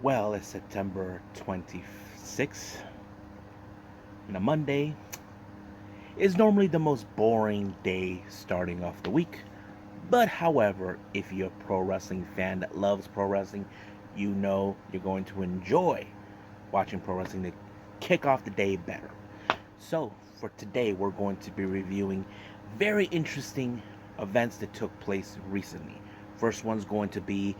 Well, it's September 26th, and a Monday is normally the most boring day starting off the week. But however, if you're a pro wrestling fan that loves pro wrestling, you know you're going to enjoy watching pro wrestling to kick off the day better. So, for today, we're going to be reviewing very interesting events that took place recently. First one's going to be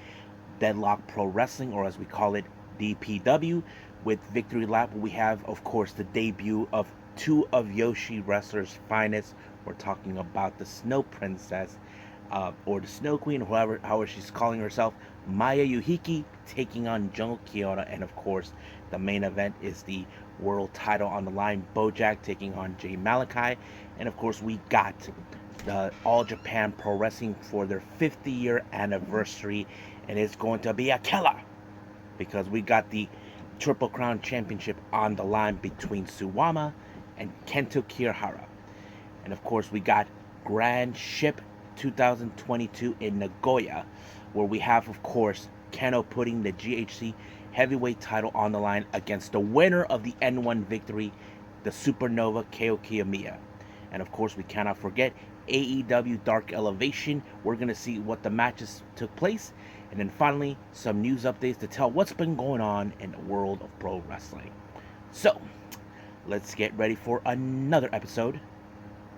Deadlock Pro Wrestling, or as we call it, DPW. With Victory Lap, we have, of course, the debut of two of Joshi wrestlers' finest. We're talking about the Snow Princess, or the Snow Queen, however she's calling herself, Maya Yukihi taking on Jungle Kyona, and of course, the main event is the world title on the line, Bojack taking on Malakai, and of course, we got the All Japan Pro Wrestling for their 50-year anniversary, and it's going to be a killer because we got the Triple Crown Championship on the line between Suwama and Kento Kirihara. And of course, we got Grand Ship 2022 in Nagoya, where we have, of course, Kano putting the GHC heavyweight title on the line against the winner of the N1 victory, the Supernova Keo Kiyomiya. And of course, we cannot forget AEW Dark Elevation. We're going to see what the matches took place. And then finally, some news updates to tell what's been going on in the world of pro wrestling. So, let's get ready for another episode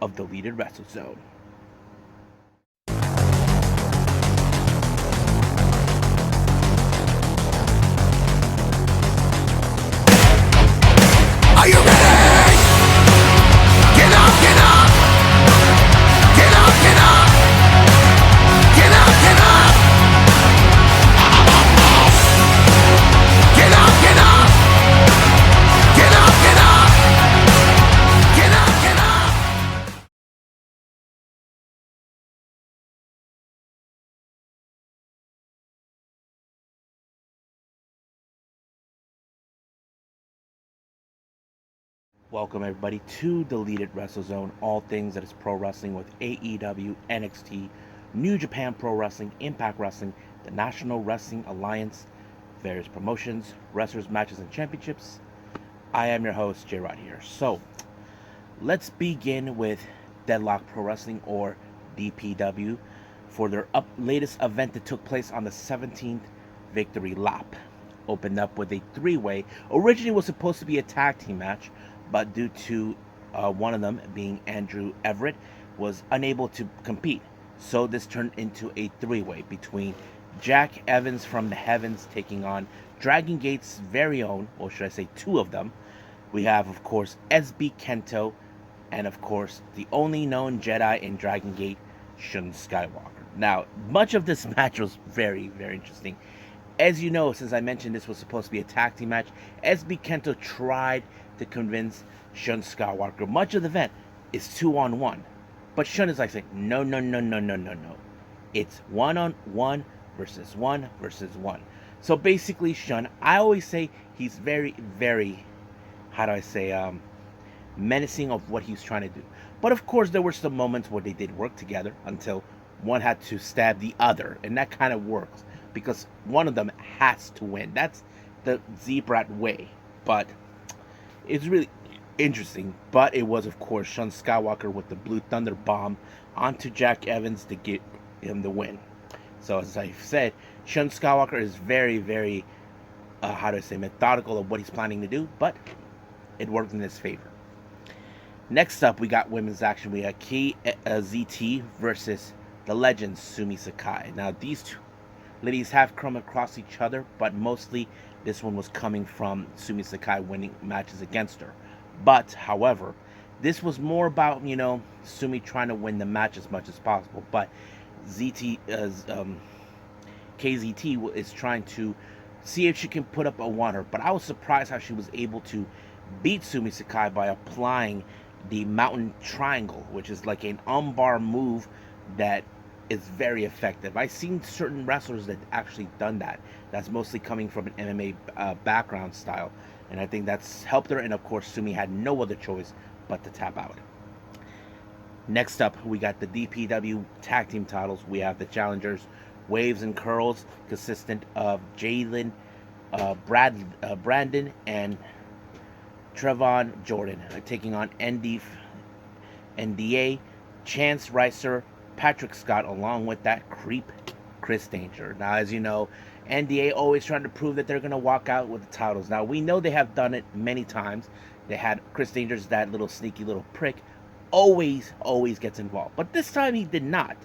of Deleted Wrestle Zone. Are you ready? Get up, get up! Get up, get up! Get up, get up! Get up, get up! Get up, get up! Get up, get up! Welcome everybody to Deleted Wrestle Zone, all things that is pro wrestling with AEW, NXT, New Japan Pro Wrestling, Impact Wrestling, the National Wrestling Alliance, various promotions, wrestlers, matches, and championships. I am your host, J-Rod here. So, let's begin with Deadlock Pro Wrestling, or DPW, for their latest event that took place on the 17th, Victory Lap. Opened up with a three-way. Originally was supposed to be a tag team match, but due to one of them being Andrew Everett, was unable to compete. So this turned into a three-way between Jack Evans from the Heavens taking on Dragon Gate's very own, or should I say two of them. We have, of course, SB Kento, and of course, the only known Jedi in Dragon Gate, Shun Skywalker. Now, much of this match was very, very interesting. As you know, since I mentioned this was supposed to be a tag team match, SB Kento tried to convince Shun Skywalker much of the event is 2-on-1. But Shun is like saying, no. It's 1-on-1 versus 1 versus 1. So basically, Shun, I always say he's very, very, menacing of what he's trying to do. But of course, there were some moments where they did work together until one had to stab the other. And that kind of works because one of them has to win. That's the Zebrat way. But it's really interesting. But it was, of course, Shun Skywalker with the Blue Thunder Bomb onto Jack Evans to get him the win. So as I said, Shun Skywalker is very, very, methodical of what he's planning to do. But it worked in his favor. Next up, we got women's action. We got ZT versus the legend Sumi Sakai. Now, these two ladies have come across each other, but mostly this one was coming from Sumi Sakai winning matches against her. But, however, this was more about, Sumi trying to win the match as much as possible. But KZT is trying to see if she can put up a one-her. But I was surprised how she was able to beat Sumi Sakai by applying the Mountain Triangle, which is like an armbar move that is very effective. I've seen certain wrestlers that actually done that. That's mostly coming from an MMA background style, and I think that's helped her. And of course, Sumi had no other choice but to tap out. Next up, we got the DPW tag team titles. We have the challengers, Waves and Curls, consistent of Jalen Brandon and Trevon Jordan taking on NDA, Chance Ricer, Patrick Scott, along with that creep Chris Danger. Now, as you know, NDA always trying to prove that they're going to walk out with the titles. Now, we know they have done it many times. They had Chris Danger's that little sneaky little prick. Always gets involved. But this time he did not.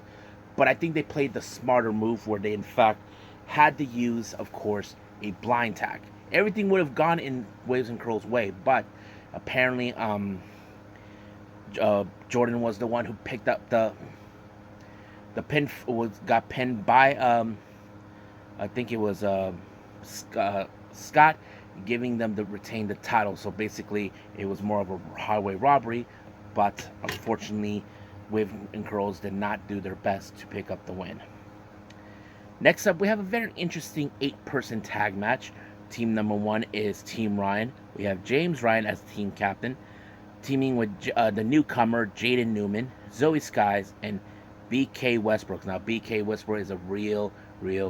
But I think they played the smarter move where they, in fact, had to use, of course, a blind tag. Everything would have gone in Waves and Curls' way, but apparently Jordan was the one who picked up the pin, got pinned by I think it was Scott, giving them to retain the title. So basically it was more of a highway robbery, but unfortunately Waves and Curls did not do their best to pick up the win. Next up, we have a very interesting 8-person tag match. Team number 1 is Team Ryan. We have James Ryan as team captain, teaming with the newcomer Jaden Newman, Zoe Skies, and BK Westbrook. Now, BK Westbrook is a real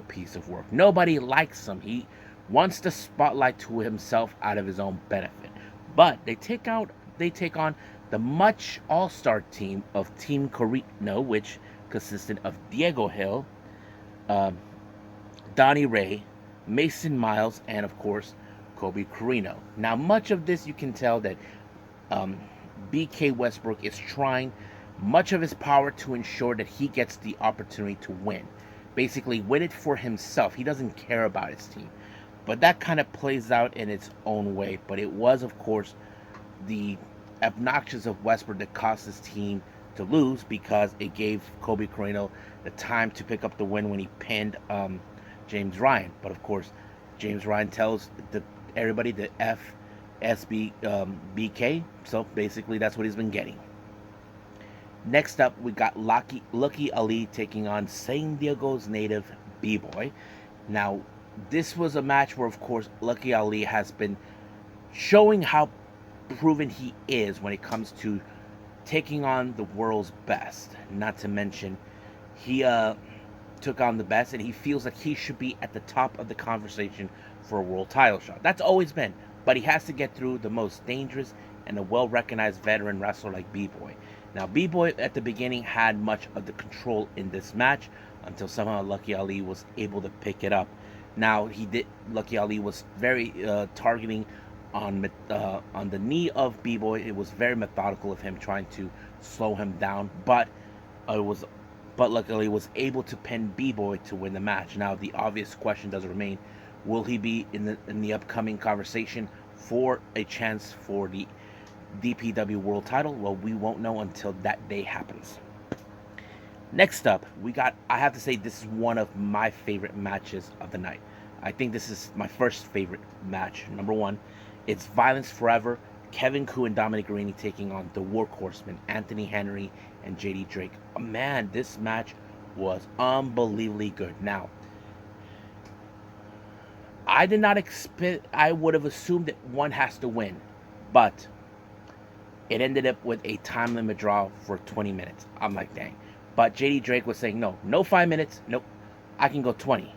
piece of work. Nobody likes him. He wants the spotlight to himself out of his own benefit. But they take on the much all-star team of Team Corino, which consisted of Diego Hill, Donnie Ray, Mason Miles, and of course Kobe Carino. Now, much of this you can tell that BK Westbrook is trying much of his power to ensure that he gets the opportunity to win. Basically, win it for himself. He doesn't care about his team. But that kind of plays out in its own way. But it was, of course, the obnoxious of Westbrook that caused his team to lose, because it gave Kobe Carino the time to pick up the win when he pinned James Ryan. But of course, James Ryan tells everybody to BK. So basically, that's what he's been getting. Next up, we got Lucky Ali taking on San Diego's native B-Boy. Now, this was a match where, of course, Lucky Ali has been showing how proven he is when it comes to taking on the world's best. Not to mention, he took on the best, and he feels like he should be at the top of the conversation for a world title shot. That's always been, but he has to get through the most dangerous and a well-recognized veteran wrestler like B-Boy. Now, B-Boy at the beginning had much of the control in this match until somehow Lucky Ali was able to pick it up. Now, Lucky Ali was very targeting on the knee of B-Boy. It was very methodical of him trying to slow him down, but luckily was able to pin B-Boy to win the match. Now, the obvious question does remain: will he be in the upcoming conversation for a chance for the DPW World Title? Well, we won't know until that day happens. Next up, I have to say, this is one of my favorite matches of the night. I think this is my first favorite match. Number 1, it's Violence Forever, Kevin Koo and Dominic Garrini taking on the Workhorsemen, Anthony Henry and JD Drake. Oh, man, this match was unbelievably good. Now, I did not expect, I would have assumed that one has to win, but it ended up with a time limit draw for 20 minutes. I'm like, dang. But JD Drake was saying, no 5 minutes. Nope, I can go 20.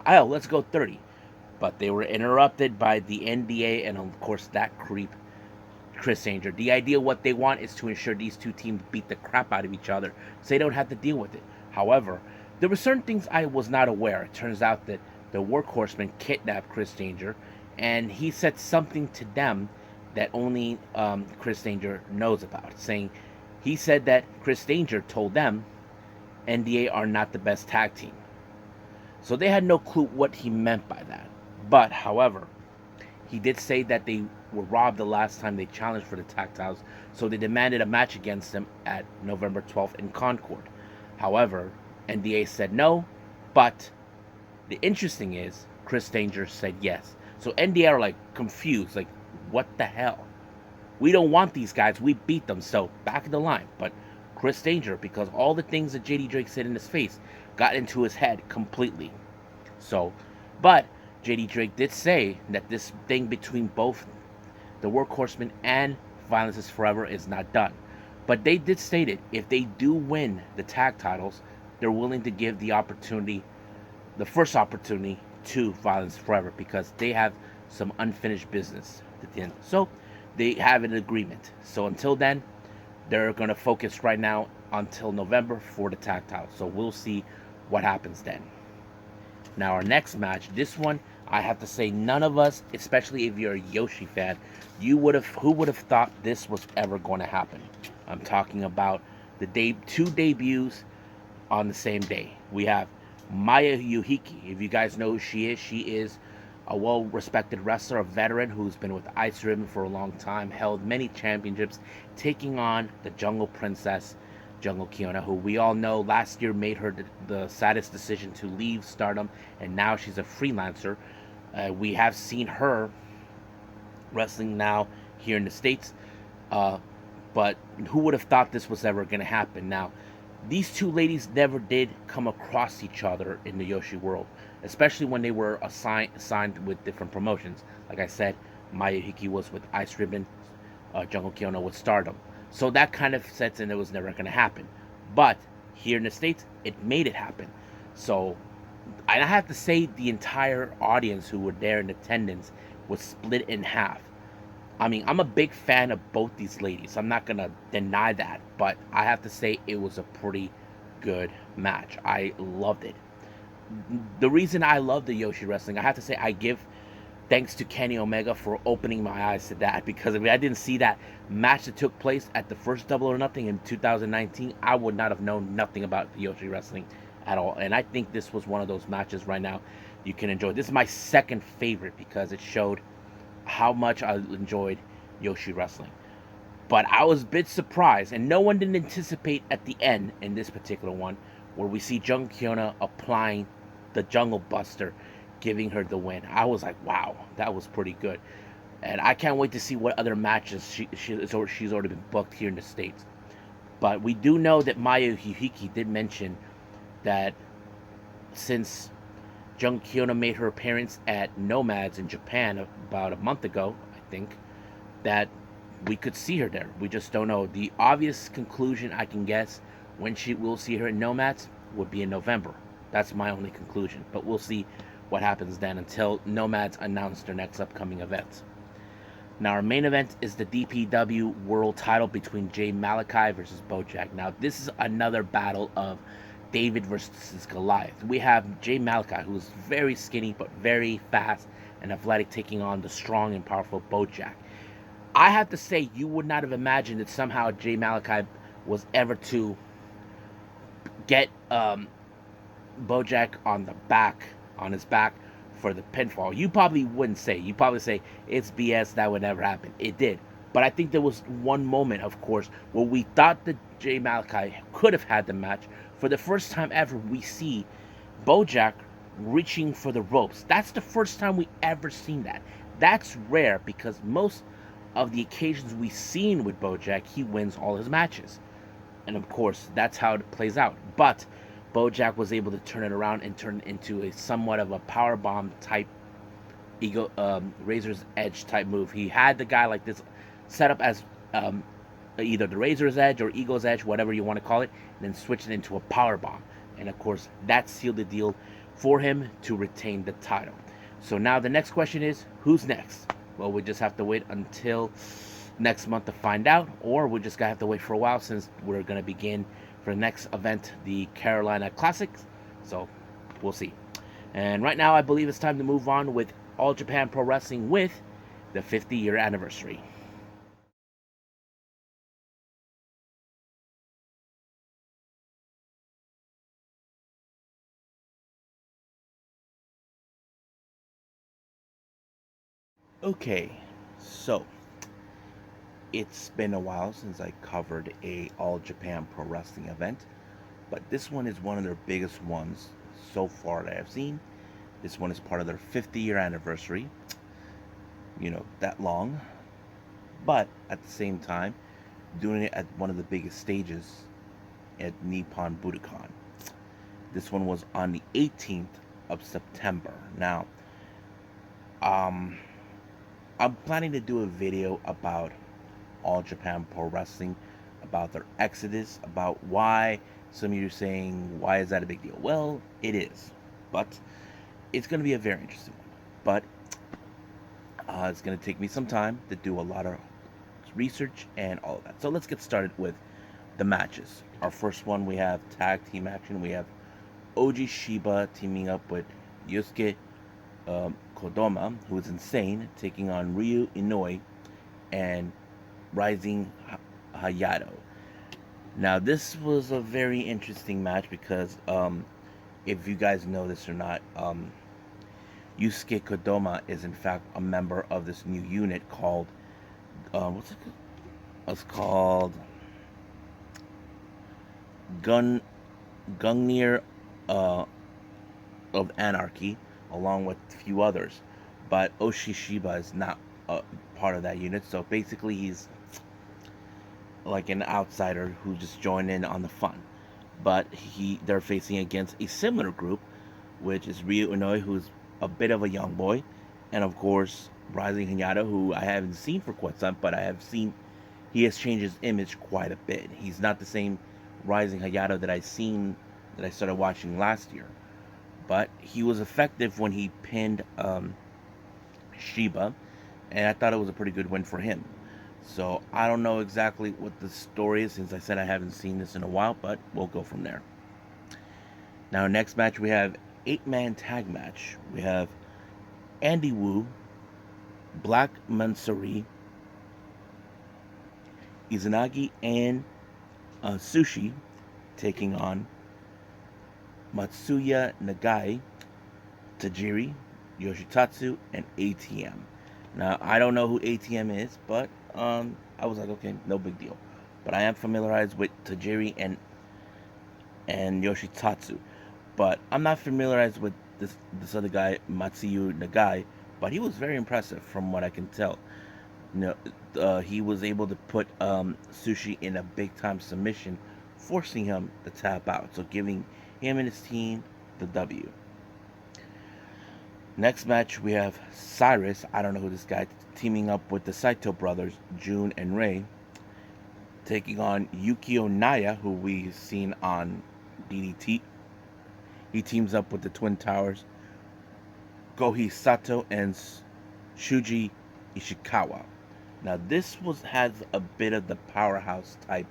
Oh, let's go 30. But they were interrupted by the NDA and, of course, that creep, Chris Danger. The idea, what they want is to ensure these two teams beat the crap out of each other so they don't have to deal with it. However, there were certain things I was not aware. It turns out that the Workhorsemen kidnapped Chris Danger, and he said something to them that only Chris Danger knows about, saying he said that Chris Danger told them NDA are not the best tag team. So they had no clue what he meant by that. But, however, he did say that they were robbed the last time they challenged for the tag titles, so they demanded a match against them at November 12th in Concord. However, NDA said no, but the interesting is Chris Danger said yes. So NDA are like confused, like, what the hell? We don't want these guys, we beat them, so back in the line. But Chris Danger, because all the things that JD Drake said in his face got into his head completely. So, but JD Drake did say that this thing between both the Workhorsemen and Violence is Forever is not done. But they did state it, if they do win the tag titles, they're willing to give the opportunity, the first opportunity, to Violence Forever because they have some unfinished business at the end. So they have an agreement. So until then, they're going to focus right now until November for the tag title. So we'll see what happens then. Now our next match, this one, I have to say none of us, especially if you're a Joshi fan, who would have thought this was ever going to happen? I'm talking about the two debuts on the same day. We have Maya Yukihi. If you guys know who she is a well-respected wrestler, a veteran who's been with Ice Ribbon for a long time, held many championships, taking on the Jungle Princess, Jungle Kyona, who we all know last year made her the saddest decision to leave Stardom, and now she's a freelancer. We have seen her wrestling now here in the States, but who would have thought this was ever going to happen? Now, these two ladies never did come across each other in the Joshi world, especially when they were signed with different promotions. Like I said, Maya Yukihi was with Ice Ribbon, Jungle Kyona with Stardom. So that kind of sets in it was never going to happen. But here in the States, it made it happen. So I have to say the entire audience who were there in attendance was split in half. I mean, I'm a big fan of both these ladies. I'm not going to deny that. But I have to say it was a pretty good match. I loved it. The reason I love the Joshi wrestling, I have to say I give thanks to Kenny Omega for opening my eyes to that, because if I didn't see that match that took place at the first Double or Nothing in 2019, I would not have known nothing about the Joshi wrestling at all. And I think this was one of those matches right now you can enjoy. This is my second favorite because it showed how much I enjoyed Joshi wrestling. But I was a bit surprised, and no one didn't anticipate at the end in this particular one, where we see Jungle Kyona applying the Jungle Buster, giving her the win. I was like, wow, that was pretty good. And I can't wait to see what other matches she's already been booked here in the States. But we do know that Maya Yukihi did mention that since Jungle Kyona made her appearance at Nomads in Japan about a month ago, I think, that we could see her there. We just don't know. The obvious conclusion I can guess when we'll see her in Nomads would be in November. That's my only conclusion. But we'll see what happens then until Nomads announce their next upcoming events. Now our main event is the DPW World Title between Jay Malakai versus Bojack. Now this is another battle of David versus Goliath. We have Jay Malakai, who is very skinny but very fast and athletic, taking on the strong and powerful Bojack. I have to say, you would not have imagined that somehow Jay Malakai was ever to get Bojack on his back for the pinfall. You probably wouldn't say. You probably say it's BS, that would never happen. It did. But I think there was one moment, of course, where we thought that Jay Malakai could have had the match. For the first time ever, we see Bojack reaching for the ropes. That's the first time we ever seen that. That's rare because most of the occasions we've seen with Bojack, he wins all his matches. And of course, that's how it plays out. But Bojack was able to turn it around and turn it into a somewhat of a powerbomb type, Razor's Edge type move. He had the guy like this set up as either the Razor's Edge or Eagle's Edge, whatever you want to call it, and then switch it into a powerbomb. And of course, that sealed the deal for him to retain the title. So now the next question is, who's next? Well, we just have to wait until next month to find out, or we're just going to have to wait for a while since we're going to begin for the next event, the Carolina Classics. So we'll see. And right now, I believe it's time to move on with All Japan Pro Wrestling with the 50-year anniversary. Okay, so it's been a while since I covered a All Japan Pro Wrestling event, but this one is one of their biggest ones so far that I've seen. This one is part of their 50-year anniversary, that long, but at the same time, doing it at one of the biggest stages at Nippon Budakon. This one was on the 18th of September. Now, I'm planning to do a video about All Japan Pro Wrestling, about their exodus, about why some of you are saying, why is that a big deal? Well, it is. But it's going to be a very interesting one. But it's going to take me some time to do a lot of research and all of that. So let's get started with the matches. Our first one, we have tag team action. We have Oji Shiba teaming up with Yusuke Kodama, who is insane, taking on Ryu Inoue and Rising Hayato. Now, this was a very interesting match because if you guys know this or not, Yusuke Kodama is in fact a member of this new unit called what's it called? It's called Gungnir of Anarchy, along with a few others. But Oshi Shiba is not part of that unit, so basically he's like an outsider who just joined in on the fun. But they're facing against a similar group, which is Ryu Inoue, who's a bit of a young boy, and of course Rising Hayato, who I haven't seen for quite some, but I have seen he has changed his image quite a bit. He's not the same Rising Hayato that I started watching last year, but he was effective when he pinned Shiba, and I thought it was a pretty good win for him. So I don't know exactly what the story is, since I said I haven't seen this in a while, but we'll go from there. Now, next match, we have 8-man tag match. We have Andy Wu, Black Mansuri, Izanagi, and Sushi taking on Matsuya Nagai, Tajiri, Yoshitatsu, and ATM. Now, I don't know who ATM is, but I was like, okay, no big deal. But I am familiarized with Tajiri and Yoshitatsu. But I'm not familiarized with this other guy, Matsuya Nagai, but he was very impressive from what I can tell. He was able to put Sushi in a big-time submission, forcing him to tap out, so giving him and his team the W. Next match, we have Cyrus, I don't know who this guy, teaming up with the Saito brothers, Jun and Rei, taking on Yukio Naya, who we've seen on DDT. He teams up with the Twin Towers, Gohei Sato and Shuji Ishikawa. Now, this has a bit of the powerhouse type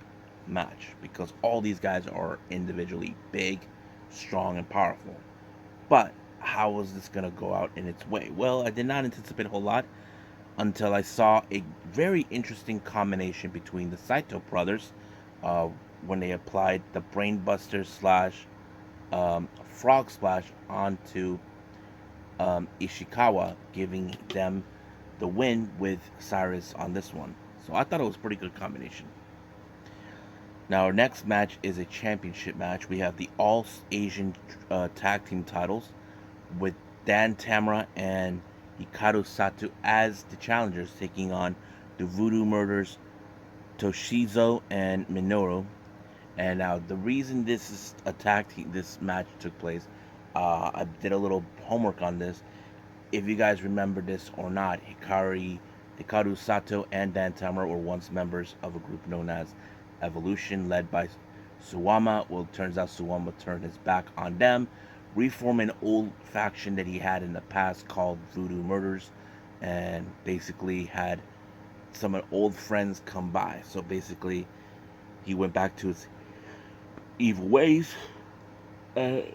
match because all these guys are individually big, strong, and powerful. But how was this going to go out in its way? Well, I did not anticipate a whole lot until I saw a very interesting combination between the Saito brothers when they applied the Brainbuster / Frog Splash onto Ishikawa, giving them the win with Cyrus on this one. So I thought it was a pretty good combination. Now, our next match is a championship match. We have the All Asian Tag Team titles with Dan Tamura and Hikaru Sato as the challengers, taking on the Voodoo Murders, Toshizo and Minoru. And now, the reason this is a tag team, this match took place, I did a little homework on this. If you guys remember this or not, Hikaru Sato and Dan Tamura were once members of a group known as Evolution, led by Suwama. Well, it turns out Suwama turned his back on them, reformed an old faction that he had in the past called Voodoo Murders, and basically had some old friends come by. So basically, he went back to his evil ways and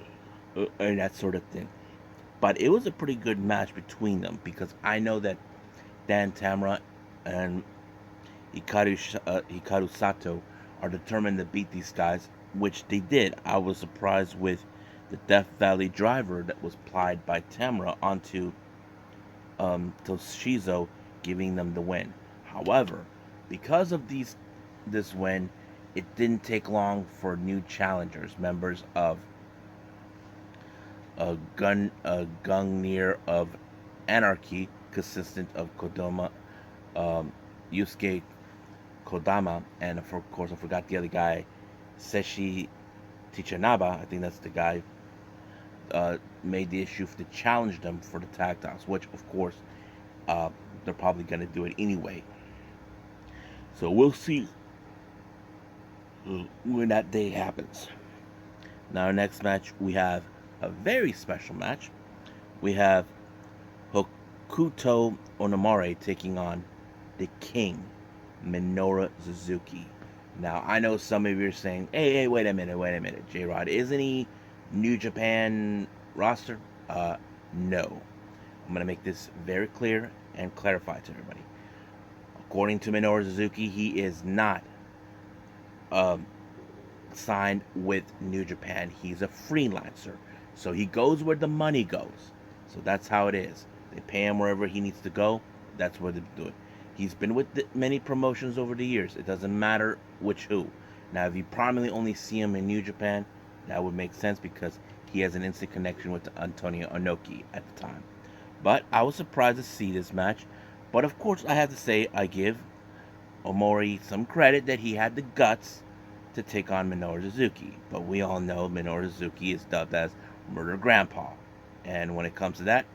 that sort of thing. But it was a pretty good match between them because I know that Dan Tamura and Hikaru Sato are determined to beat these guys, which they did. I was surprised with the Death Valley driver that was applied by Tamura onto Toshizo, giving them the win. However, because of this win, it didn't take long for new challengers, members of Gungnir of Anarchy, consistent of Kodama, Yusuke Kodama, and of course I forgot the other guy, Seshi Tichanaba, I think that's the guy, made the issue to challenge them for the tag titles, which of course they're probably going to do it anyway. So we'll see when that day happens. Now, our next match, we have a very special match. we have Hokuto Onomare taking on the King, Minoru Suzuki. Now, I know some of you are saying, hey, wait a minute, J-Rod, isn't he New Japan roster? No. I'm going to make this very clear and clarify to everybody. According to Minoru Suzuki, he is not signed with New Japan. He's a freelancer. So he goes where the money goes. So that's how it is. They pay him wherever he needs to go. That's where they do it. He's been with many promotions over the years. It doesn't matter which who. Now, if you prominently only see him in New Japan, that would make sense because he has an instant connection with Antonio Inoki at the time. But I was surprised to see this match. But of course, I have to say, I give Omori some credit that he had the guts to take on Minoru Suzuki. But we all know Minoru Suzuki is dubbed as Murder Grandpa. And when it comes to that,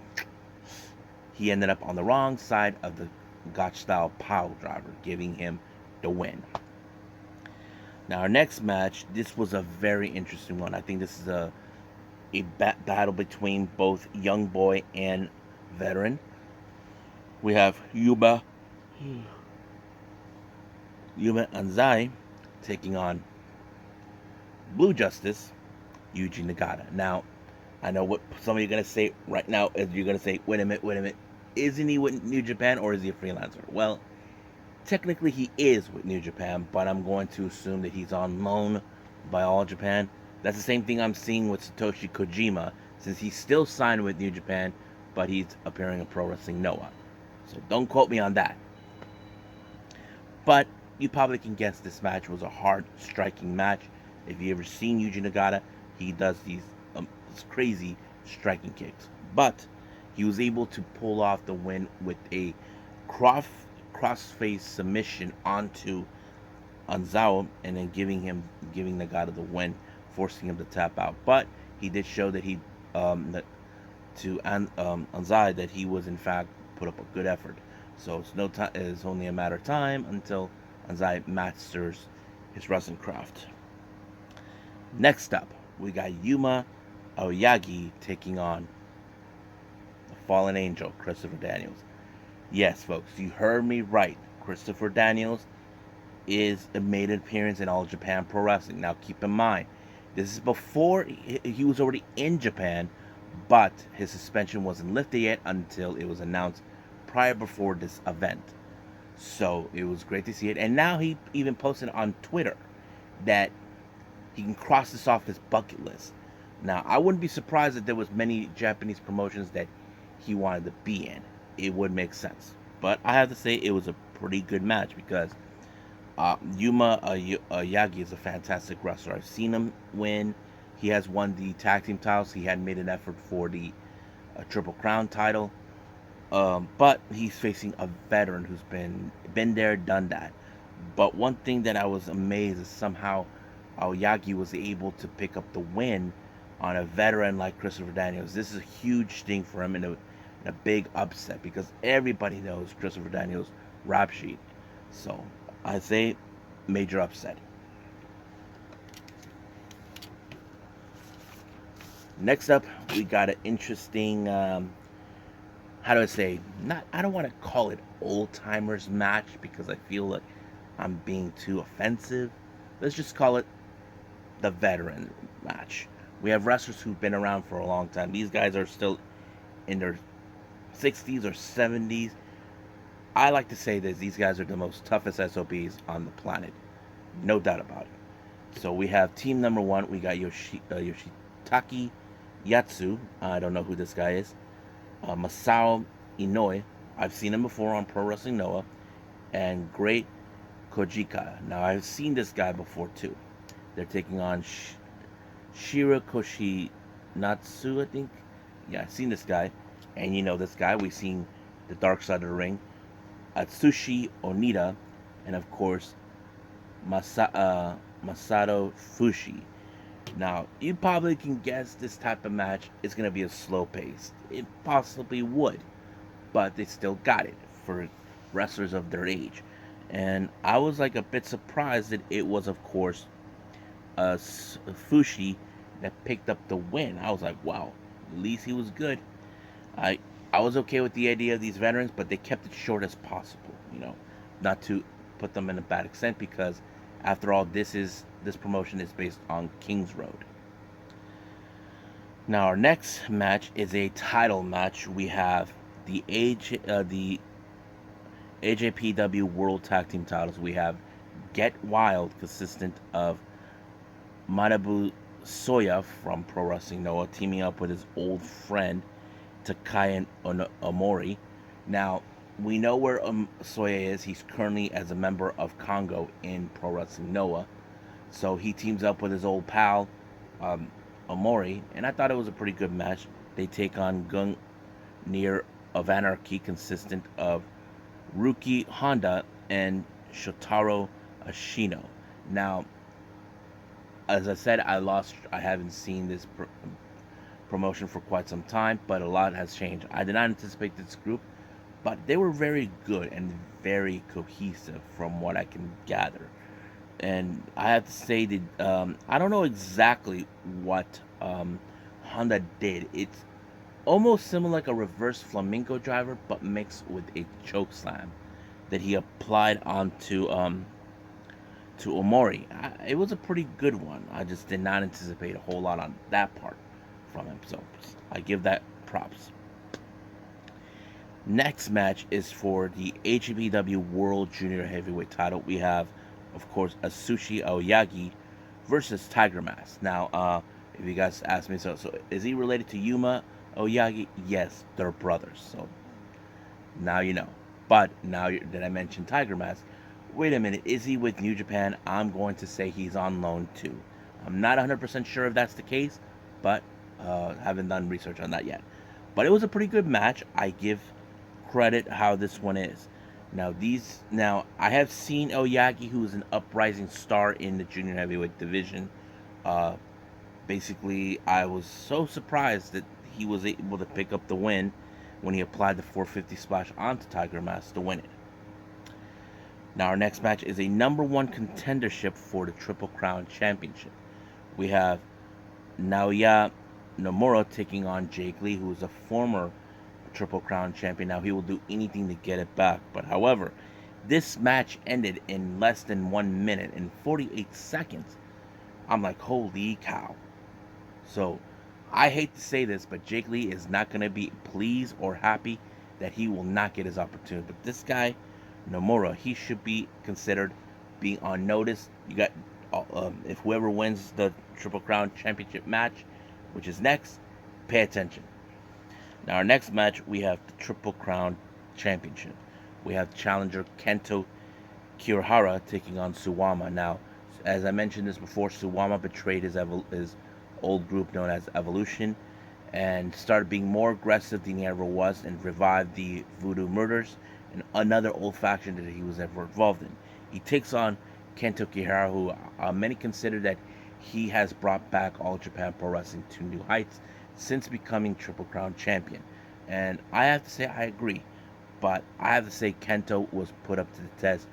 he ended up on the wrong side of the Gotch-style pile driver, giving him the win. Now, our next match, this was a very interesting one. I think this is a battle between both young boy and veteran. We have Yuma Anzai taking on Blue Justice, Yuji Nagata. Now, I know what some of you are going to say right now is you're going to say, wait a minute. Isn't he with New Japan or is he a freelancer? Well, technically he is with New Japan, but I'm going to assume that he's on loan by All Japan. That's the same thing I'm seeing with Satoshi Kojima, since he's still signed with New Japan, but he's appearing in Pro Wrestling Noah. So don't quote me on that. But you probably can guess this match was a hard striking match. If you ever seen Yuji Nagata, he does these crazy striking kicks. But he was able to pull off the win with a crossface submission onto Anzao, and then giving Nagata the win, forcing him to tap out. But he did show that he Anzai that he was in fact put up a good effort. So it's only a matter of time until Anzai masters his wrestling craft. Next up, we got Yuma Aoyagi taking on the Fallen Angel, Christopher Daniels. Yes, folks, you heard me right. Christopher Daniels made an appearance in All Japan Pro Wrestling. Now, keep in mind, this is before he was already in Japan, but his suspension wasn't lifted yet until it was announced before this event. So it was great to see it. And now he even posted on Twitter that he can cross this off his bucket list. Now, I wouldn't be surprised if there was many Japanese promotions that he wanted to be in. It would make sense. But I have to say it was a pretty good match because Yuma Yagi is a fantastic wrestler. I've seen him win. He has won the tag team titles. He had made an effort for the Triple Crown title. But he's facing a veteran who's been there, done that. But one thing that I was amazed is somehow Aoyagi was able to pick up the win on a veteran like Christopher Daniels. This is a huge thing for him in a big upset because everybody knows Christopher Daniels' rap sheet. So I say major upset. Next up, we got an interesting, I don't want to call it old timers match because I feel like I'm being too offensive. Let's just call it the veteran match. We have wrestlers who've been around for a long time. These guys are still in their 60s or 70s. I like to say that these guys are the most toughest SOBs on the planet. No doubt about it. So we have team number one. We got Yoshitaki Yatsu. I don't know who this guy is. Masao Inoue. I've seen him before on Pro Wrestling Noah. And Great Kojika. Now, I've seen this guy before, too. They're taking on Shira Koshinatsu, I think. Yeah, I've seen this guy. And you know this guy. We've seen the Dark Side of the Ring. Atsushi Onita. And, of course, Masato Fushi. Now, you probably can guess this type of match is going to be a slow pace. It possibly would. But they still got it for wrestlers of their age. And I was like a bit surprised that it was, of course, Fushi that picked up the win. I was like, wow, at least he was good. I I was okay with the idea of these veterans, but they kept it short as possible. Not to put them in a bad extent because, after all, this promotion is based on Kings Road. Now our next match is a title match. We have the AJPW World Tag Team titles. We have Get Wild, consistent of Manabu Soya from Pro Wrestling Noah teaming up with his old friend Takai Omori. Now, we know where Soya is. He's currently as a member of Congo in Pro Wrestling Noah. So he teams up with his old pal, um, Omori, and I thought it was a pretty good match. They take on Gung Near of Anarchy, consistent of Ruki Honda and Shotaro Ashino. Now, as I said, I haven't seen this promotion for quite some time, but a lot has changed. I did not anticipate this group, but they were very good and very cohesive from what I can gather. And I have to say that I don't know exactly what Honda did. It's almost similar like a reverse flamenco driver, but mixed with a choke slam that he applied onto to Omori. It was a pretty good one. I just did not anticipate a whole lot on that part from him, so I give that props. Next match is for the HBW World Junior Heavyweight title. We have, of course, Asushi Aoyagi versus Tiger Mask. Now, if you guys ask me, so is he related to Yuma Aoyagi? Yes, they're brothers. So now you know. But now that I mentioned Tiger Mask, wait a minute, is he with New Japan? I'm going to say he's on loan too. I'm not 100% sure if that's the case, but haven't done research on that yet. But it was a pretty good match. I give credit how this one is. Now I have seen Oyagi, who is an uprising star in the junior heavyweight division. Uh, Basically, I was so surprised that he was able to pick up the win when he applied the 450 splash onto Tiger Mask to win it. Now our next match is a number one contendership for the Triple Crown Championship. We have Naoya Nomura taking on Jake Lee, who is a former Triple Crown champion. Now he will do anything to get it back. But however, this match ended in less than 1 minute and 48 seconds. I'm like, holy cow. So I hate to say this, but Jake Lee is not going to be pleased or happy that he will not get his opportunity. But this guy, Nomura, he should be considered being on notice. You got if whoever wins the Triple Crown Championship match, which is next, pay attention. Now our next match, we have the Triple Crown Championship. We have challenger Kento Kirihara taking on Suwama. Now, as I mentioned this before, Suwama betrayed his old group known as Evolution and started being more aggressive than he ever was and revived the Voodoo Murders and another old faction that he was ever involved in. He takes on Kento Kirihara, who many consider that he has brought back All Japan Pro Wrestling to new heights since becoming Triple Crown champion. And I have to say I agree, but I have to say Kento was put up to the test.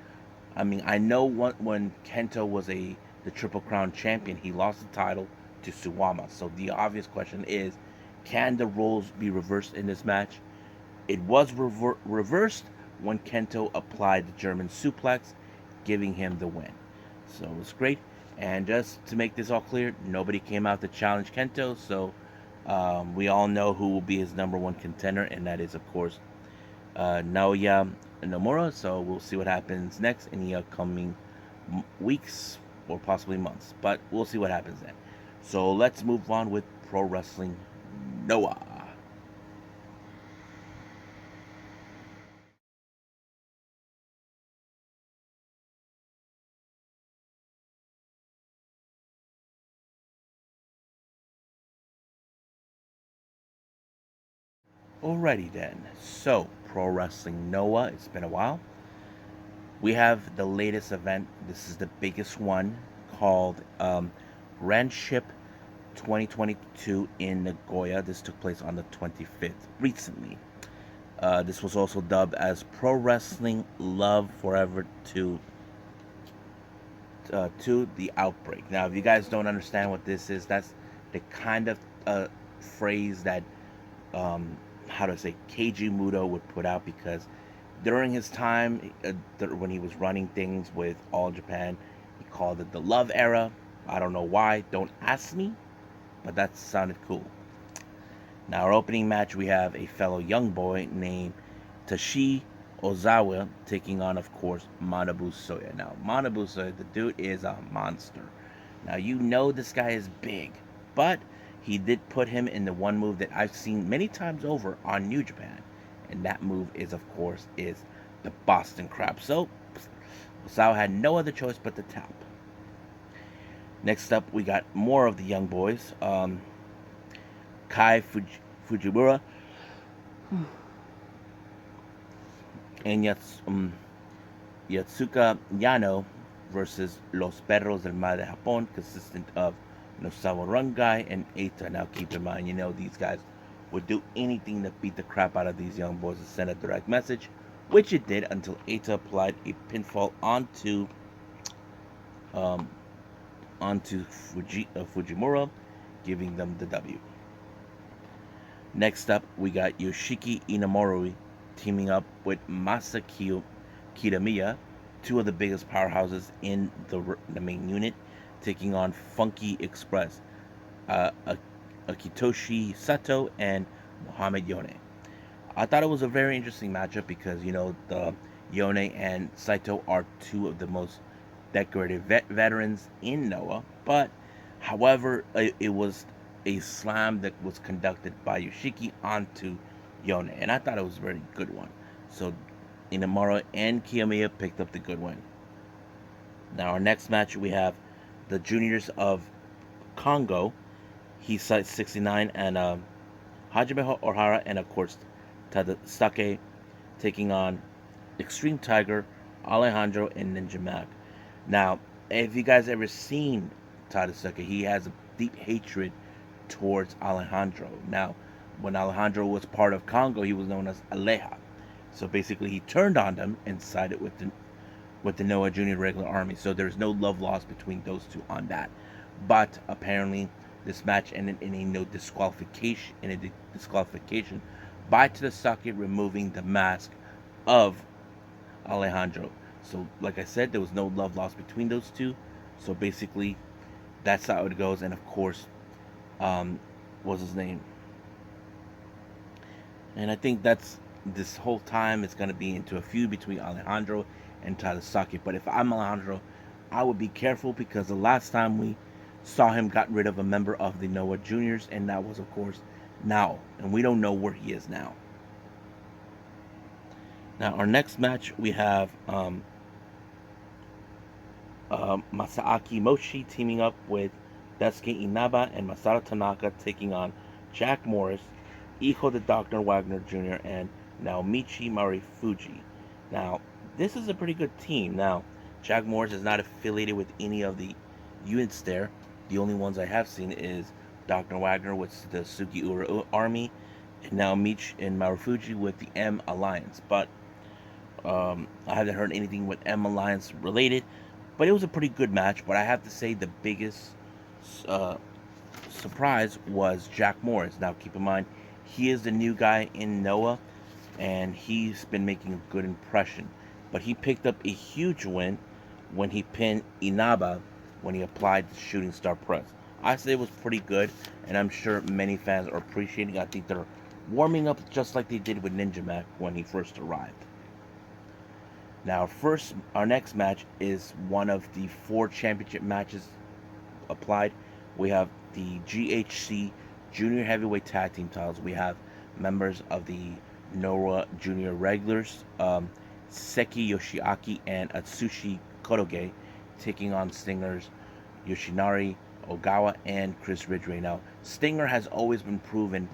I mean, I know when Kento was the Triple Crown champion, he lost the title to Suwama. So the obvious question is, can the roles be reversed in this match? It was reversed when Kento applied the German suplex, giving him the win. So it was great. And just to make this all clear, nobody came out to challenge Kento. So we all know who will be his number one contender, and that is, of course, Naoya Nomura. So we'll see what happens next in the upcoming weeks or possibly months. But we'll see what happens then. So let's move on with Pro Wrestling Noah. Alrighty then. So, Pro Wrestling Noah, it's been a while. We have the latest event. This is the biggest one, called Grand Ship 2022 in Nagoya. This took place on the 25th, recently. This was also dubbed as Pro Wrestling Love Forever to the Outbreak. Now, if you guys don't understand what this is, that's the kind of phrase that how to say, Keiji Muto would put out, because during his time when he was running things with All Japan, he called it the Love Era. I don't know why. Don't ask me, but that sounded cool. Now, our opening match, we have a fellow young boy named Tashi Ozawa taking on, of course, Manabu Soya. Now, Manabu Soya, the dude is a monster. Now, you know this guy is big, but he did put him in the one move that I've seen many times over on New Japan. And that move is, of course, is the Boston Crab. So, Ozawa had no other choice but to tap. Next up, we got more of the young boys. Kai Fujimura and Yatsuka Yano versus Los Perros del Mar de Japón, consistent of Nosawa Rungai and Eita. Now, keep in mind, these guys would do anything to beat the crap out of these young boys and send a direct message, which it did until Eita applied a pinfall onto Fujimura, giving them the W. Next up, we got Yoshiki Inamori teaming up with Masaki Kitamiya, two of the biggest powerhouses in the main unit, taking on Funky Express, Akitoshi Sato and Mohamed Yone. I thought it was a very interesting matchup because, the Yone and Saito are two of the most decorated veterans in Noah, but however, it was a slam that was conducted by Yoshiki onto Yone, and I thought it was a very good one. So Inamura and Kiyomiya picked up the good win. Now, our next match, we have the juniors of Congo, Hisai 69 and Hajime Ohara, and of course Tadasake, taking on Extreme Tiger, Alejandro, and Ninja Mac. Now, if you guys ever seen Tadasake, he has a deep hatred towards Alejandro. Now, when Alejandro was part of Congo, he was known as Aleja. So basically, he turned on them and sided with the Noah Junior regular army. So there's no love lost between those two on that. But apparently, this match ended in a disqualification by Tadasake removing the mask of Alejandro. So, like I said, there was no love lost between those two. So basically, that's how it goes. And of course, what's his name? And I think that's this whole time it's going to be into a feud between Alejandro and Tadasake. But if I'm Alejandro, I would be careful, because the last time we saw him got rid of a member of the Noah Juniors, and that was, of course, Now. And we don't know where he is now. Now, our next match, we have Masaaki Mochi teaming up with Daisuke Inaba and Masato Tanaka, taking on Jack Morris, Hijo de Dr. Wagner Jr., and Naomichi Marufuji. Now, this is a pretty good team. Now, Jack Morris is not affiliated with any of the units there. The only ones I have seen is Dr. Wagner with the Sugiura Army, and Naomichi and Marufuji with the M Alliance. But I haven't heard anything with M Alliance related. But it was a pretty good match. But I have to say the biggest surprise was Jack Morris. Now, keep in mind, he is the new guy in Noah, and he's been making a good impression. But he picked up a huge win when he pinned Inaba when he applied the shooting star press. I say it was pretty good, and I'm sure many fans are appreciating it. I think they're warming up just like they did with Ninja Mac when he first arrived. Now, our next match is one of the 4 championship matches applied. We have the GHC Junior Heavyweight Tag Team titles. We have members of the Noah Junior Regulars, Seki Yoshiaki and Atsushi Kotoge, taking on Stingers Yoshinari Ogawa and Chris Ridgway. Now, Stinger has always been proven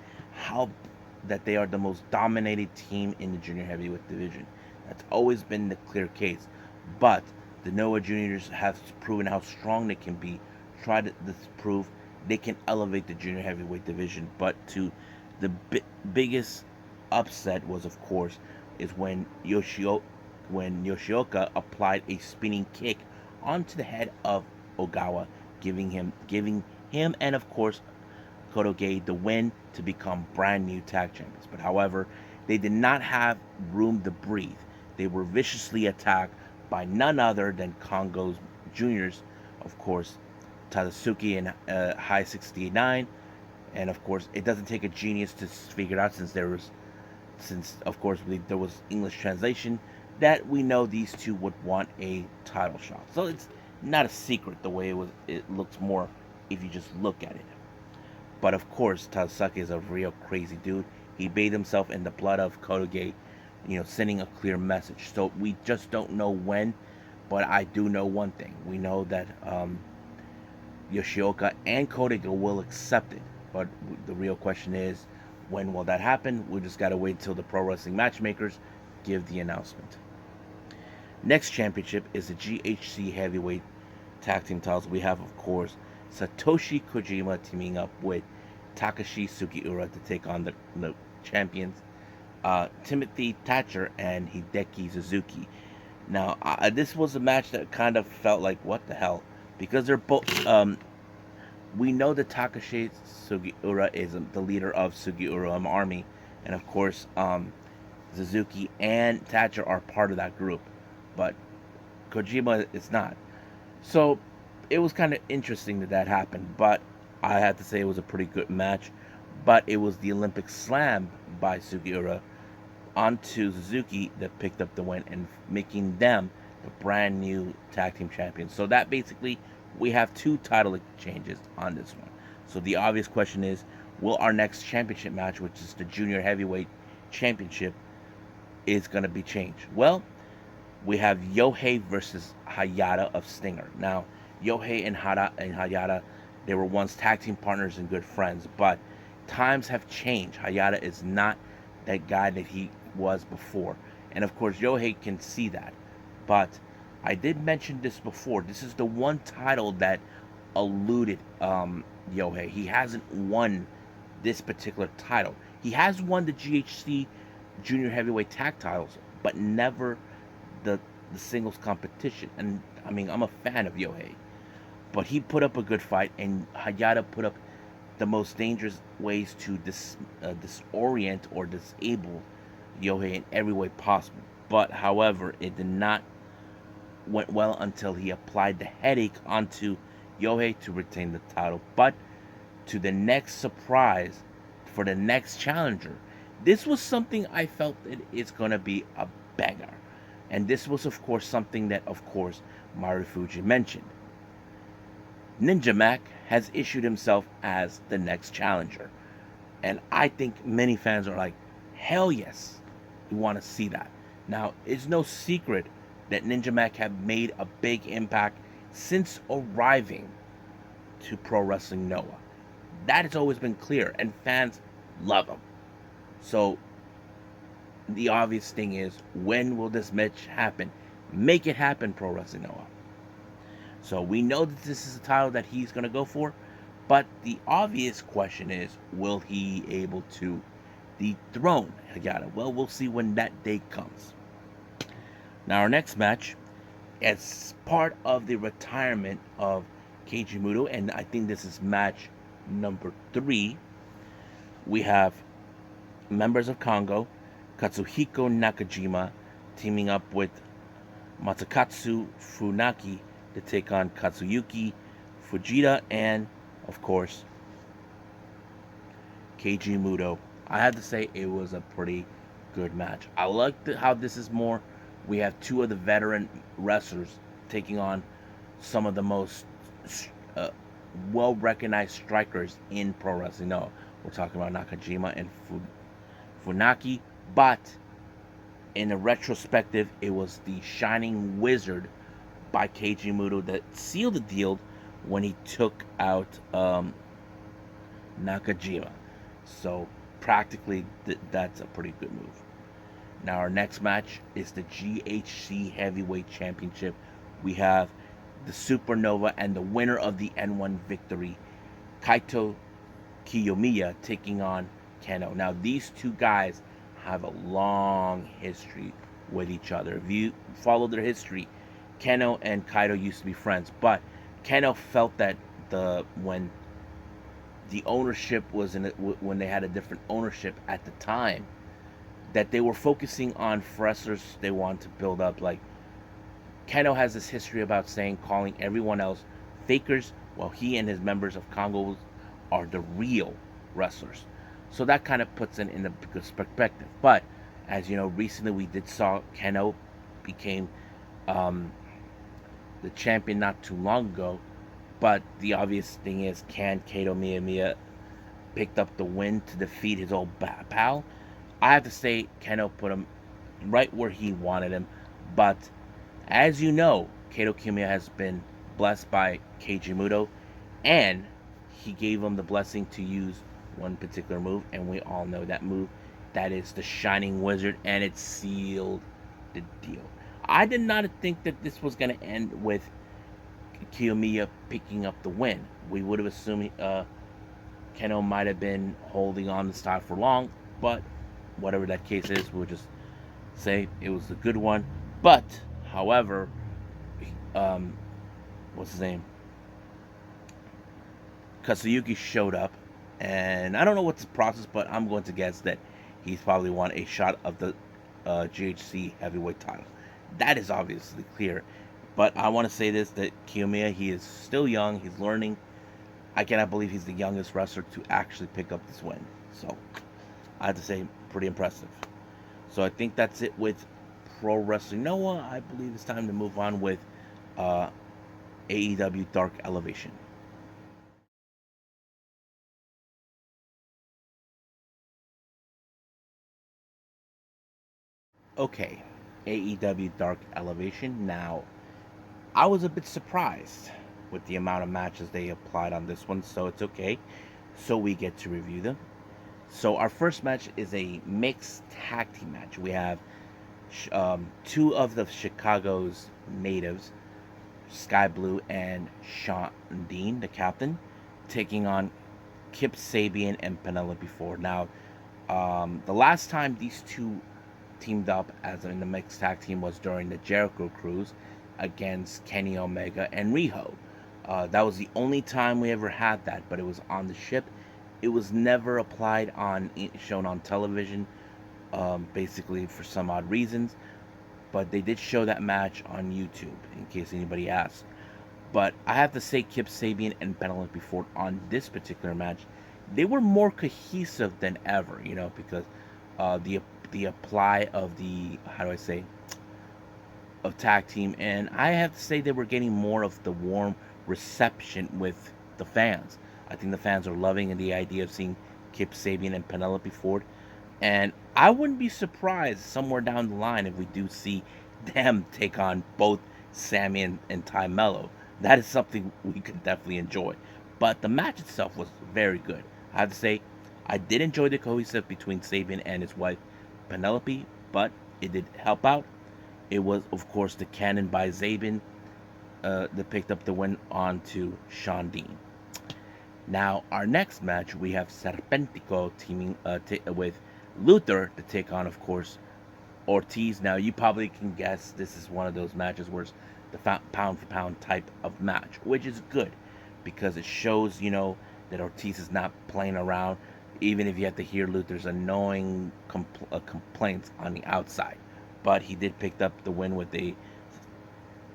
that they are the most dominated team in the junior heavyweight division. That's always been the clear case. But the Noah Juniors have proven how strong they can be. Tried to prove they can elevate the junior heavyweight division. But to the biggest upset was, of course, is when Yoshioka applied a spinning kick onto the head of Ogawa, giving him and, of course, Kodoge the win to become brand new tag champions. But however, they did not have room to breathe. They were viciously attacked by none other than Kongo's juniors, of course, Tadasuke and High 69. And of course, it doesn't take a genius to figure it out since of course there was English translation, that we know these two would want a title shot. So it's not a secret the way it looks more if you just look at it. But of course, Tadasuke is a real crazy dude. He bathed himself in the blood of Kodoge, sending a clear message. So we just don't know when, but I do know one thing. We know that Yoshioka and Kodoge will accept it. But the real question is, when will that happen? We just gotta wait until the Pro Wrestling Matchmakers give the announcement. Next championship is the GHC Heavyweight Tag Team titles. We have, of course, Satoshi Kojima teaming up with Takashi Sugiura to take on the champions, Timothy Thatcher and Hideki Suzuki. Now, this was a match that kind of felt like, what the hell? Because they're both... we know that Takashi Sugiura is the leader of Sugiura Army. And of course, Suzuki and Thatcher are part of that group. But Kojima is not. So it was kind of interesting that happened. But I have to say it was a pretty good match. But it was the Olympic Slam by Sugiura onto Suzuki that picked up the win and making them the brand new tag team champions. So that basically, we have two title exchanges on this one. So the obvious question is, will our next championship match, which is the Junior Heavyweight Championship, is going to be changed? Well, we have Yohei versus Hayata of Stinger. Now, Yohei and Hayata, they were once tag team partners and good friends, but times have changed. Hayata is not that guy that he was before. And of course, Yohei can see that. But I did mention this before. This is the one title that eluded Yohei. He hasn't won this particular title. He has won the GHC Junior Heavyweight Tag titles, but never the singles competition. And I mean, I'm a fan of Yohei, but he put up a good fight, and Hayata put up the most dangerous ways to disorient or disable Yohei in every way possible. But however, it did not went well until he applied the headache onto Yohei to retain the title. But to the next surprise for the next challenger, this was something I felt that it's going to be a banger. And this was, of course, something that, of course, Marufuji mentioned. Ninja Mac has issued himself as the next challenger. And I think many fans are like, hell yes, we want to see that. Now, it's no secret that Ninja Mac have made a big impact since arriving to Pro Wrestling Noah. That has always been clear, and fans love him. So, the obvious thing is, when will this match happen? Make it happen, Pro Wrestling Noah. So, we know that this is a title that he's going to go for, but the obvious question is, will he able to dethrone Hayata? Well, we'll see when that day comes. Now, our next match, as part of the retirement of Keiji Muto, and I think this is match number 3, we have members of Kongo, Katsuhiko Nakajima, teaming up with Masakatsu Funaki to take on Katsuyuki Fujita and, of course, Keiji Muto. I have to say it was a pretty good match. I like how this is more. We have two of the veteran wrestlers taking on some of the most well-recognized strikers in Pro Wrestling. No, we're talking about Nakajima and Funaki, but in a retrospective, it was the Shining Wizard by Keiji Muto that sealed the deal when he took out Nakajima. So practically, that's a pretty good move. Now, our next match is the GHC Heavyweight Championship. We have the Supernova and the winner of the N1 victory, Kaito Kiyomiya, taking on Keno. Now, these two guys have a long history with each other. If you follow their history, Keno and Kaito used to be friends, but Keno felt that when the ownership was in it when they had a different ownership at the time, that they were focusing on wrestlers they want to build up. Like Keno has this history about calling everyone else fakers, while he and his members of Congo are the real wrestlers. So that kind of puts it in a perspective. But as you know, recently we did saw Keno became um, the champion not too long ago. But the obvious thing is, can Kato Miyamiya picked up the win to defeat his old pal? I have to say, Keno put him right where he wanted him. But as you know, Kato Kiyomiya has been blessed by Keiji Muto, and he gave him the blessing to use one particular move, and we all know that move. That is the Shining Wizard, and it sealed the deal. I did not think that this was going to end with Kiyomiya picking up the win. We would have assumed Keno might have been holding on the style for long, but whatever that case is, we'll just say it was a good one. But, however, what's his name? Kasuyuki showed up, and I don't know what's the process, but I'm going to guess that he's probably won a shot of the GHC heavyweight title. That is obviously clear. But I want to say this, that Kiyomiya, he is still young, he's learning. I cannot believe he's the youngest wrestler to actually pick up this win. So, I have to say, pretty impressive. So I think that's it with Pro Wrestling Noah. I believe it's time to move on with AEW Dark Elevation. Okay, AEW Dark Elevation. Now, I was a bit surprised with the amount of matches they applied on this one, so it's okay. So we get to review them. So our first match is a mixed tag team match. We have two of the Chicago's natives, Sky Blue and Sean Dean, the captain, taking on Kip Sabian and Penelope Ford. Now, the last time these two teamed up as in the mixed tag team was during the Jericho Cruise against Kenny Omega and Riho. That was the only time we ever had that, but it was on the ship. It was never applied shown on television, basically for some odd reasons. But they did show that match on YouTube, in case anybody asks. But I have to say, Kip Sabian and Penelope Ford on this particular match, they were more cohesive than ever, because the apply of the, of tag team, and I have to say they were getting more of the warm reception with the fans. I think the fans are loving the idea of seeing Kip Sabian and Penelope Ford, and I wouldn't be surprised somewhere down the line if we do see them take on both Sammy and Ty Mello. That is something we could definitely enjoy. But the match itself was very good. I have to say, I did enjoy the cohesive between Sabian and his wife Penelope, but it did help out. It was, of course, the cannon by Sabian that picked up the win on to Sean Dean. Now, our next match, we have Serpentico teaming with Luther to take on, of course, Ortiz. Now, you probably can guess this is one of those matches where it's the pound-for-pound type of match, which is good because it shows, that Ortiz is not playing around, even if you have to hear Luther's annoying complaints on the outside. But he did pick up the win with a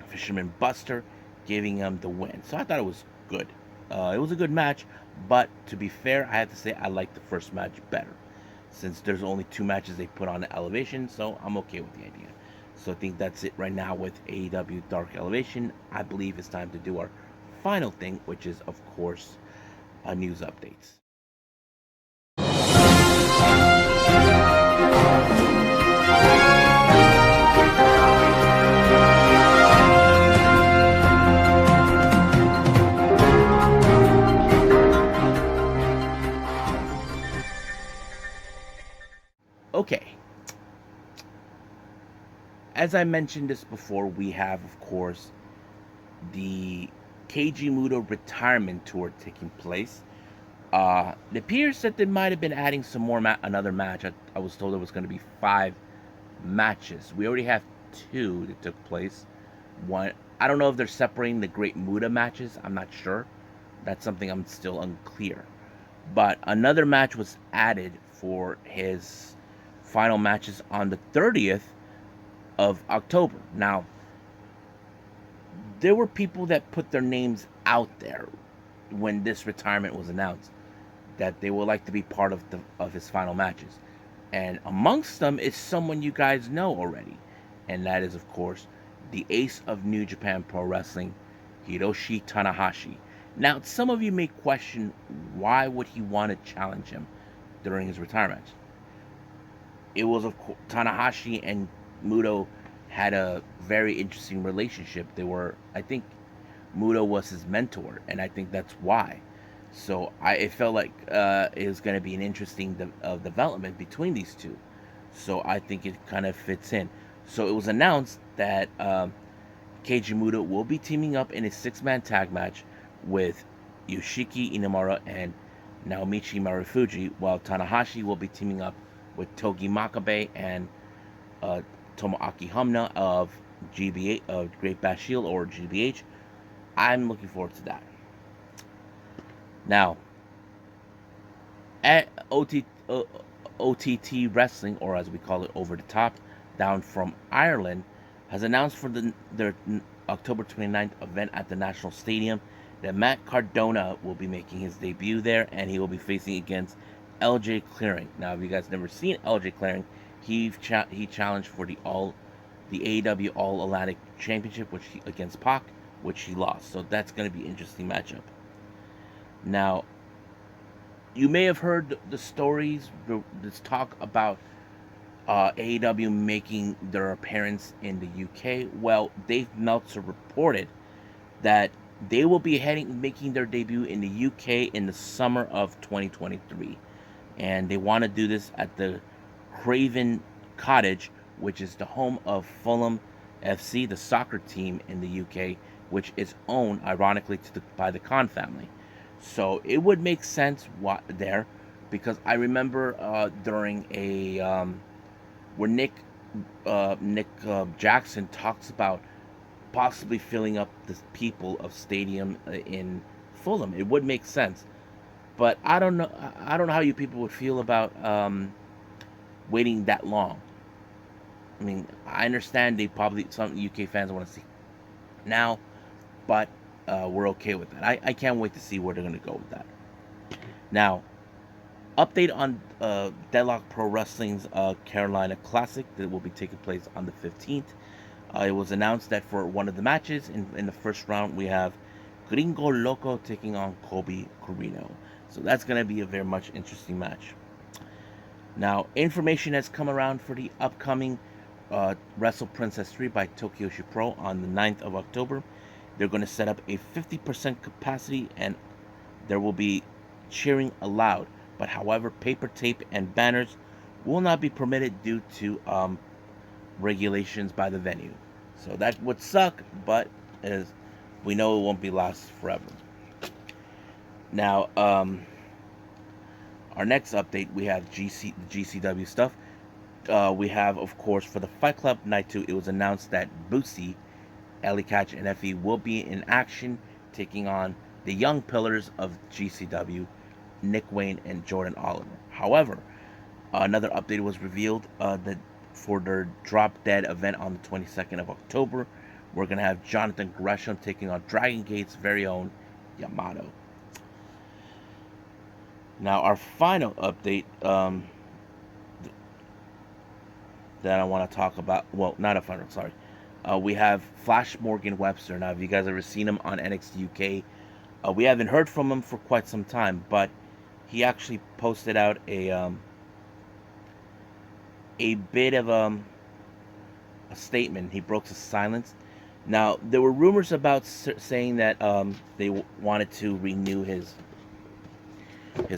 Fisherman Buster, giving him the win. So I thought it was good. It was a good match, but to be fair, I have to say I like the first match better, since there's only two matches they put on the Elevation, so I'm okay with the idea. So I think that's it right now with AEW Dark Elevation. I believe it's time to do our final thing, which is, of course, news updates. Okay. As I mentioned this before, we have, of course, the Keiji Muto retirement tour taking place. It appears that they might have been adding some more another match. I was told there was going to be 5 matches. We already have 2 that took place. One, I don't know if they're separating the Great Muta matches. I'm not sure. That's something I'm still unclear. But another match was added for his final matches on the 30th of October. Now, there were people that put their names out there when this retirement was announced that they would like to be part of his final matches. And amongst them is someone you guys know already. And that is, of course, the ace of New Japan Pro Wrestling, Hiroshi Tanahashi. Now, some of you may question why would he want to challenge him during his retirement. It was, of course, Tanahashi and Muto had a very interesting relationship. They were, I think, Muto was his mentor, and I think that's why. So it felt like it was going to be an interesting development between these two. So I think it kind of fits in. So it was announced that Keiji Muto will be teaming up in a six-man tag match with Yoshiki Inamura and Naomichi Marufuji, while Tanahashi will be teaming up with Togi Makabe and Tomoaki Hamna of GBH, of Great Bash Shield, or GBH. I'm looking forward to that. Now, at OTT Wrestling, or as we call it, Over the Top, down from Ireland, has announced for their October 29th event at the National Stadium that Matt Cardona will be making his debut there, and he will be facing against LJ Clearing. Now, if you guys never seen LJ Clearing, he challenged for the AEW All Atlantic Championship, against Pac, which he lost. So that's going to be an interesting matchup. Now, you may have heard the stories, this talk about AEW making their appearance in the UK. Well, Dave Meltzer reported that they will be making their debut in the UK in the summer of 2023. And they want to do this at the Craven Cottage, which is the home of Fulham FC, the soccer team in the UK, which is owned, ironically, by the Khan family. So it would make sense there, because I remember during where Nick Jackson talks about possibly filling up the people of stadium in Fulham. It would make sense, but I don't know. I don't know how you people would feel about waiting that long. I mean, I understand some UK fans want to see now, but we're okay with that. I can't wait to see where they're going to go with that. Now, update on Deadlock Pro Wrestling's Carolina Classic that will be taking place on the 15th. It was announced that for one of the matches in the first round, we have Gringo Loco taking on Kobe Carino. So that's going to be a very much interesting match. Now, information has come around for the upcoming Wrestle Princess 3 by Tokyo Pro on the 9th of October. They're going to set up a 50% capacity, and there will be cheering allowed. But however, paper tape and banners will not be permitted due to regulations by the venue. So that would suck, but as we know, it won't be last forever. Now, our next update, we have the GCW stuff. We have, of course, for the Fight Club Night 2, it was announced that Bootsy, Ellie Catch, and Effie will be in action, taking on the young pillars of GCW, Nick Wayne and Jordan Oliver. However, another update was revealed that for their Drop Dead event on the 22nd of October, we're going to have Jonathan Gresham taking on Dragon Gate's very own Yamato. Now, our final update that I want to talk about, well, not a final, sorry. We have Flash Morgan Webster. Now, if you guys ever seen him on NXT UK, we haven't heard from him for quite some time, but he actually posted out a bit of a statement. He broke his silence. Now, there were rumors about saying that they wanted to renew his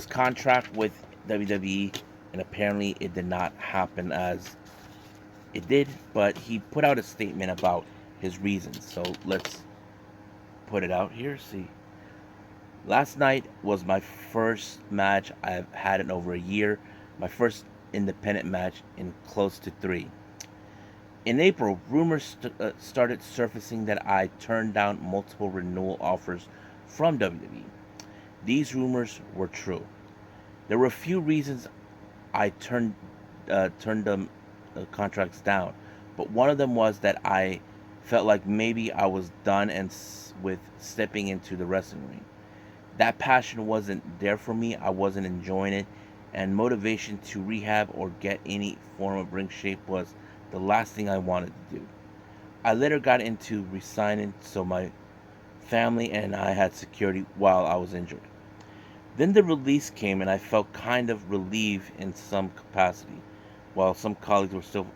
contract with WWE, and apparently it did not happen as it did, but he put out a statement about his reasons. So let's put it out here. See, last night was my first match I've had in over a year, my first independent match in close to 3. In April, rumors started surfacing that I turned down multiple renewal offers from WWE. These rumors were true. There were a few reasons I turned them contracts down, but one of them was that I felt like maybe I was done with stepping into the wrestling ring. That passion wasn't there for me. I wasn't enjoying it, and motivation to rehab or get any form of ring shape was the last thing I wanted to do. I later got into resigning so my family and I had security while I was injured. Then the release came and I felt kind of relieved in some capacity. While some colleagues were still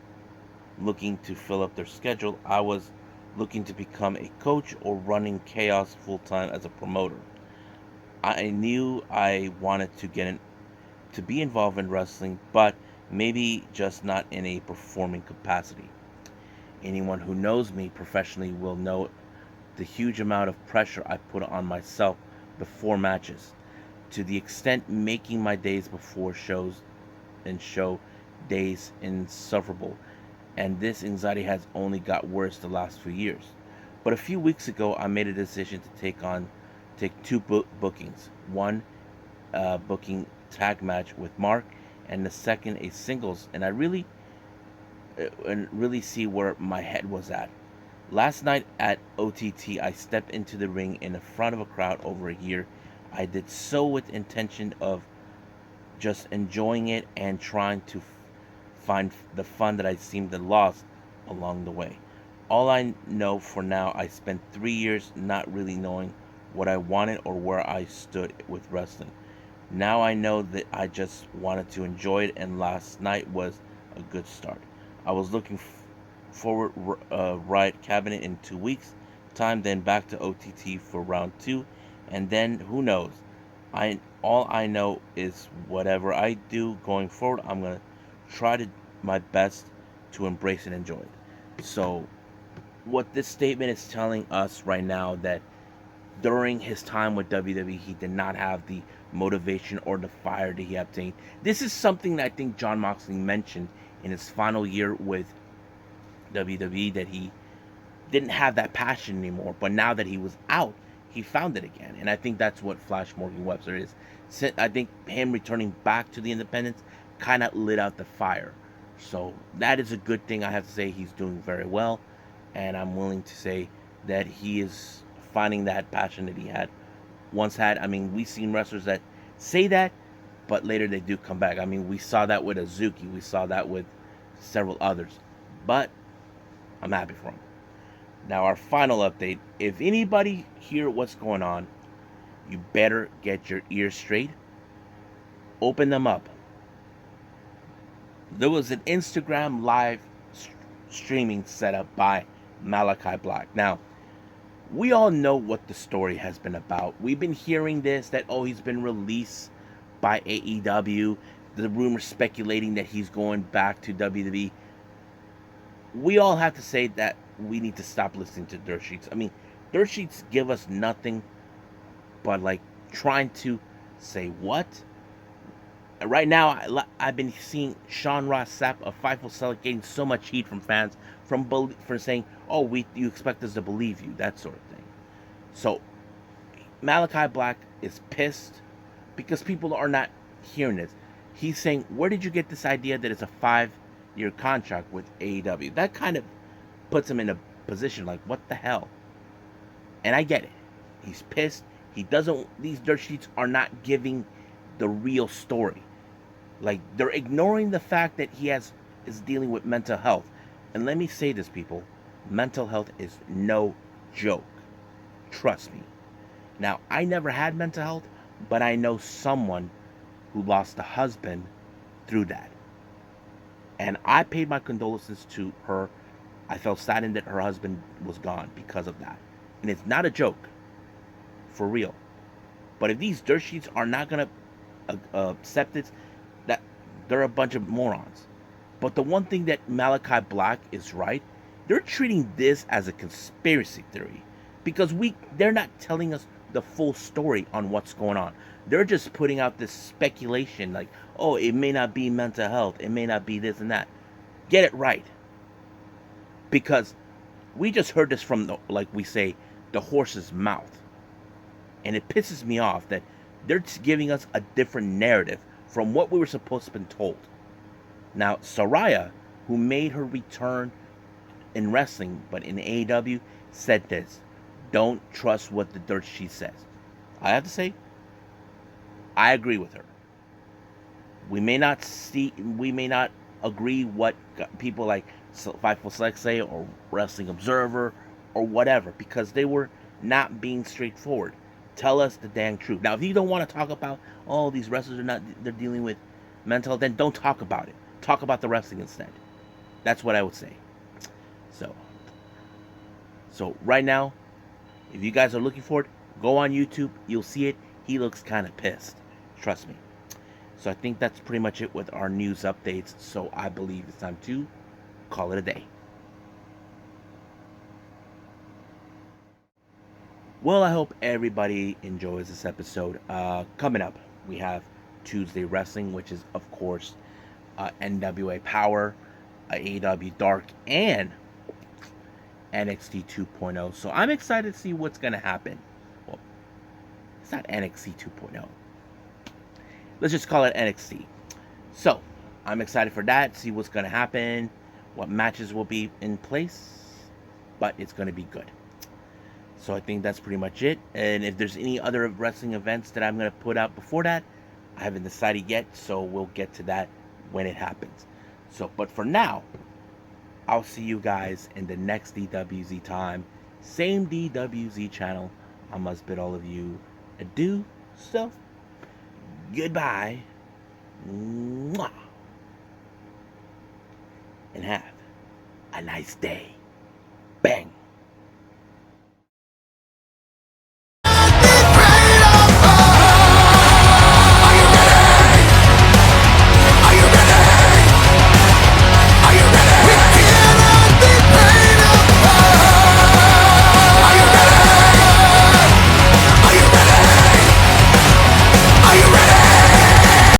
looking to fill up their schedule, I was looking to become a coach or running chaos full time as a promoter. I knew I wanted to be involved in wrestling, but maybe just not in a performing capacity. Anyone who knows me professionally will know the huge amount of pressure I put on myself before matches, to the extent making my days before shows and show days insufferable. And this anxiety has only got worse the last few years. But a few weeks ago, I made a decision to take two bookings. One booking tag match with Mark, and the second a singles. And really see where my head was at. Last night at OTT, I stepped into the ring in the front of a crowd over a year. I did so with intention of just enjoying it and trying to find the fun that I seemed to lost along the way. All I know for now, I spent 3 years not really knowing what I wanted or where I stood with wrestling. Now I know that I just wanted to enjoy it, and last night was a good start. I was looking forward Riot Cabinet in 2 weeks time, then back to OTT for round two, and then who knows. I All I know is whatever I do going forward, I'm gonna try to my best to embrace and enjoy it. So what this statement is telling us right now, that during his time with WWE, he did not have the motivation or the fire that he obtained. This is something that I think Jon Moxley mentioned in his final year with WWE, that he didn't have that passion anymore. But now that he was out, he found it again. And I think that's what Flash Morgan Webster is. I think him returning back to the independents kind of lit out the fire. So that is a good thing. I have to say he's doing very well. And I'm willing to say that he is finding that passion that he once had. I mean, we've seen wrestlers that say that, but later they do come back. I mean, we saw that with Azuki. We saw that with several others. But I'm happy for him. Now, our final update. If anybody hear what's going on, you better get your ears straight. Open them up. There was an Instagram live streaming set up by Malakai Black. Now, we all know what the story has been about. We've been hearing this, that, oh, he's been released by AEW. The rumors speculating that he's going back to WWE. We all have to say that we need to stop listening to dirt sheets. I mean, dirt sheets give us nothing but like trying to say what. Right now, I've been seeing Sean Ross Sapp of Fightful Select getting so much heat from fans for saying, "Oh, you expect us to believe you," that sort of thing. So Malakai Black is pissed because people are not hearing this. He's saying, "Where did you get this idea that it's a 5-year contract with AEW?" That kind of puts him in a position like, what the hell? And I get it. He's pissed. These dirt sheets are not giving the real story. Like, they're ignoring the fact that he is dealing with mental health. And let me say this, people. Mental health is no joke. Trust me. Now, I never had mental health, but I know someone who lost a husband through that. And I paid my condolences to her. I felt saddened that her husband was gone because of that. And it's not a joke. For real. But if these dirt sheets are not going to accept it, that they're a bunch of morons. But the one thing that Malakai Black is right, they're treating this as a conspiracy theory. Because they're not telling us the full story on what's going on. They're just putting out this speculation like, oh, it may not be mental health. It may not be this and that. Get it right. Because we just heard this from, like we say, the horse's mouth. And it pisses me off that they're giving us a different narrative from what we were supposed to have been told. Now, Saraya, who made her return in wrestling, but in AEW, said this: don't trust what the dirt sheet says. I have to say, I agree with her. We may not agree what people like Fightful Select say or Wrestling Observer or whatever, because they were not being straightforward. Tell us the dang truth. Now, if you don't want to talk about, oh, these wrestlers they're dealing with mental, then don't talk about it. Talk about the wrestling instead. That's what I would say. So right now, if you guys are looking for it, go on YouTube. You'll see it. He looks kind of pissed. Trust me. So I think that's pretty much it with our news updates. So I believe it's time to call it a day. Well, I hope everybody enjoys this episode. Coming up, we have Tuesday Wrestling, which is, of course, NWA Power, AEW Dark, and NXT 2.0. So I'm excited to see what's going to happen. Well, it's not NXT 2.0. Let's just call it NXT. So I'm excited for that, see what's going to happen, what matches will be in place, but it's going to be good. So I think that's pretty much it. And if there's any other wrestling events that I'm going to put out before that, I haven't decided yet, so we'll get to that when it happens. So, but for now, I'll see you guys in the next DWZ time. Same DWZ channel. I must bid all of you adieu. So, goodbye. Mwah. And have a nice day.